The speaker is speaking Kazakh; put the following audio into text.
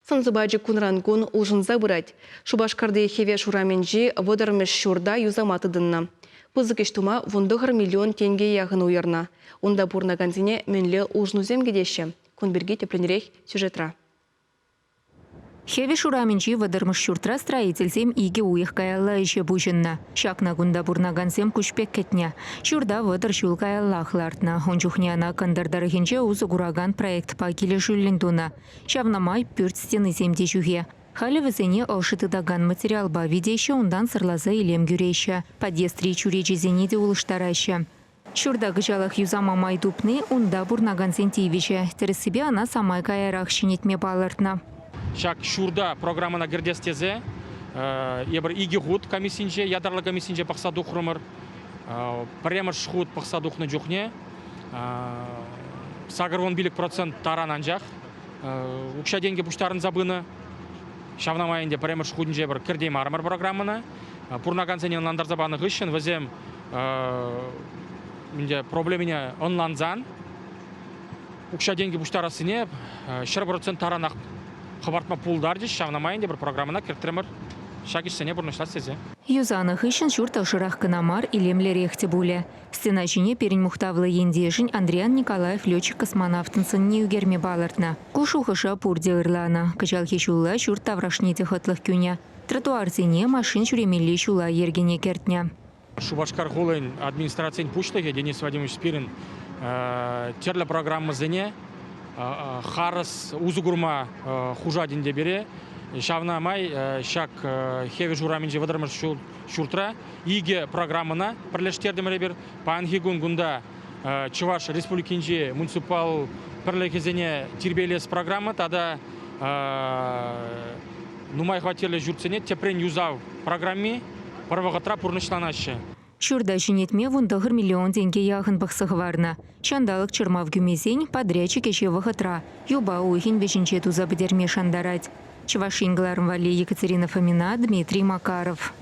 Санзыбаджи кунрангун улжынза бұрад. Шубашкарды хеве шураменжи водырмеш шурда юзаматыдынна. Пызыкеш тума вундығыр миллион тенге яғын уйырна. Онда бурнаганзине мөнлі улжнузем кедеші. Кунберге тепленерек сюжетра. Хеви шураменчи вадырмыш шуртра строительсем иге уйых каялла еше бужынна. Шакна гунда бурнагансем кушпек кетне. Шурда вадыр шул каяллахлартна. Ончухняна кандырдарыхенче узы гураган проект пакиле жүллендуна. Шавнамай пүрт стены земде жүге. Халі візене алшытыдаган материал ба видейші ондан сырлаза илем гюрейші. Подъестри чуречезене де улыштарайші. Шурда гыжалах юзама майдупны онда бурнагансен тейвеше. Тересібе ана самай каярах шинетме балыртна. Шак шурда программана гердестезе, ебір иги худ комиссинже, ядарлы комиссинже пақсаду хрумыр, премер шхуд пақсаду хны жүхне, сагыр 11% таран анжақ, укша денге пуштарын забыны, шавнамайынде премер шхудынже бір кірдей мармар программана, пурнаганзенен ландар забаны ғышын, візем проблеміне онланзан, укша денге пуштарасыне 4% таранақ Хабартма пулдар деш шавнамайын бір программана кірттіремір шагишсене бұрнышлар сезе. Юзаны хышын шурта шырақ кынамар илемлерехте буле. Стена жіне перін мұқтавлы ендешін Андриан Николаев летчик-космонавтынсын неугерме балыртна. Кушу хыша пурде ырлана. Кычал хешула шурт таврашнеті хытлық күне. Тротуар зене машин шуремелі шула ергене кертне. Шубашкар хулын администрациян пуштығы Денис Вадимович Спирин терлі программы зене Харыс узугурма хужадинде бере, шавна май шак хеви жураменже вадырмыш шуртра, иге программына пірлештерді мәребер, панхигун гунда Чуваш республикинже муниципал пірлекезене тирбелес программы, тада нумай хватерлі журтсене тепрен юзав программи парвағатра пұрнышланашы. Шурда жинетме вундағыр миллион денге яғын бақсығы варна. Шандалық чырмав гүмезен подрядчик еше вғытра. Юба уйхин бешінче туза бідерме шандарать. Чувашингаларым вали Екатерина Фомина, Дмитрий Макаров.